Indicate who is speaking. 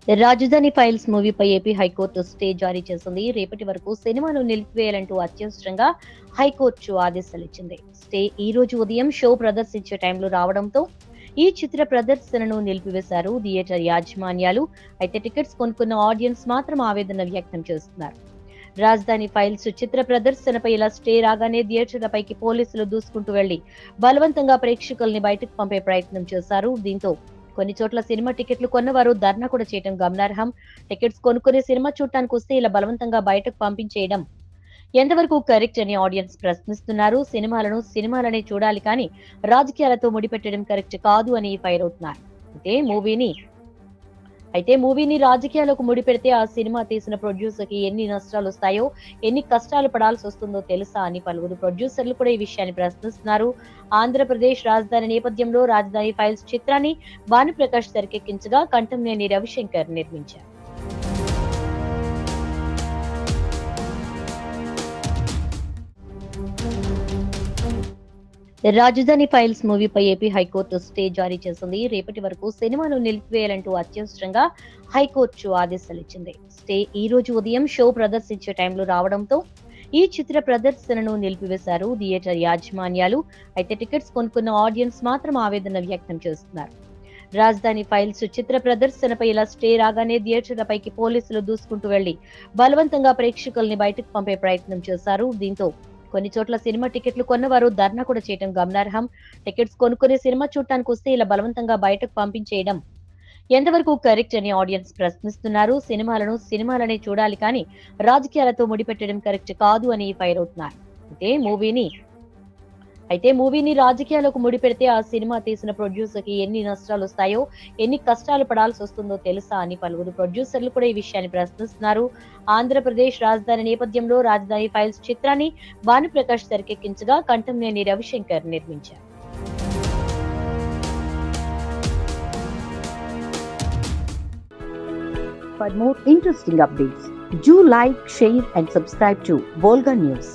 Speaker 1: రాజధాని files మూవీపై AP high court stay జారీ చేసింది. రేపటి వరకు సినిమాను నిలిపివేయాలంటూ అత్యవసరంగా హైకోర్టు ఆదేశాలిచ్చింది. స్టే ఈ రోజు ఉదయం షో ప్రదర్శించే టైంలో రావడంతో ఈ చిత్ర ప్రదర్శనను నిలిపివేశారు థియేటర్ యాజమాన్యాలు. అయితే టికెట్స్ కొనుక్కున్న ఆడియన్స్ మాత్రం ఆవేదన వ్యక్తం చేస్తున్నారు. రాజధాని ఫైల్స్ చిత్ర ప్రదర్శనపై ఇలా స్టే రాగానే థియేటర్లపైకి పోలీసులు దూసుకుంటూ వెళ్లి బలవంతంగా ప్రేక్షకుల్ని బయటకు పంపే ప్రయత్నం చేశారు. దీంతో కొన్ని చోట్ల సినిమా టికెట్లు కొన్నవారు ధర్నా కూడా చేయడం గమనార్హం. టికెట్స్ కొనుక్కునే సినిమా చూడటానికి వస్తే ఇలా బలవంతంగా బయటకు పంపించేయడం ఎంతవరకు కరెక్ట్ అని ఆడియన్స్ ప్రశ్నిస్తున్నారు. సినిమాలను సినిమాలనే చూడాలి కానీ రాజకీయాలతో ముడిపెట్టడం కరెక్ట్ కాదు అని ఫైర్ అవుతున్నారు. అయితే మూవీని రాజకీయాలకు ముడిపెడితే ఆ సినిమా తీసిన ప్రొడ్యూసర్ కి ఎన్ని నష్టాలు వస్తాయో, ఎన్ని కష్టాలు పడాల్సి వస్తుందో తెలుసా అని పలువురు ప్రొడ్యూసర్లు కూడా ఈ విషయాన్ని ప్రశ్నిస్తున్నారు. ఆంధ్రప్రదేశ్ రాజధాని నేపథ్యంలో రాజధాని ఫైల్స్ చిత్రాన్ని భానుప్రకాష్ తెరకెక్కించగా కంఠంనేని రవిశంకర్ నిర్మించారు. రాజధాని ఫైల్స్ మూవీపై ఏపీ హైకోర్టు స్టే జారీ చేసింది. రేపటి వరకు సినిమాను నిలిపివేయాలంటూ అత్యవసరంగా హైకోర్టు ఆదేశాలిచ్చింది. స్టే ఈ రోజు ఉదయం షో ప్రదర్శించే టైంలో రావడంతో ఈ చిత్ర ప్రదర్శనను నిలిపివేశారు థియేటర్ యాజమాన్యాలు. అయితే టికెట్స్ కొనుక్కున్న ఆడియన్స్ మాత్రం ఆవేదన వ్యక్తం చేస్తున్నారు. రాజధాని ఫైల్స్ చిత్ర ప్రదర్శనపై ఇలా స్టే రాగానే థియేటర్లపైకి పోలీసులు దూసుకుంటూ వెళ్లి బలవంతంగా ప్రేక్షకుల్ని బయటకు పంపే ప్రయత్నం చేశారు. దీంతో కొన్ని చోట్ల సినిమా టికెట్లు కొన్నవారు ధర్నా కూడా చేయడం గమనార్హం. టికెట్స్ కొనుక్కునే సినిమా చూడటానికి వస్తే ఇలా బలవంతంగా బయటకు పంపించేయడం ఎంతవరకు కరెక్ట్ అని ఆడియన్స్ ప్రశ్నిస్తున్నారు. సినిమాలను సినిమాలనే చూడాలి కానీ రాజకీయాలతో ముడిపెట్టడం కరెక్ట్ కాదు అని ఫైర్ అవుతున్నారు. అయితే మూవీని రాజకీయాలకు ముడిపెడితే ఆ సినిమా తీసిన ప్రొడ్యూసర్ కి ఎన్ని నష్టాలు వస్తాయో, ఎన్ని కష్టాలు పడాల్సి వస్తుందో తెలుసా అని పలువురు ప్రొడ్యూసర్లు కూడా ఈ విషయాన్ని ప్రశ్నిస్తున్నారు. ఆంధ్రప్రదేశ్ రాజధాని నేపథ్యంలో రాజధాని ఫైల్స్ చిత్రాన్ని భానుప్రకాష్ తెరకెక్కించగా కంఠంనేని రవిశంకర్ నిర్మించారు.
Speaker 2: For more interesting updates, do like, share and subscribe to Volga News.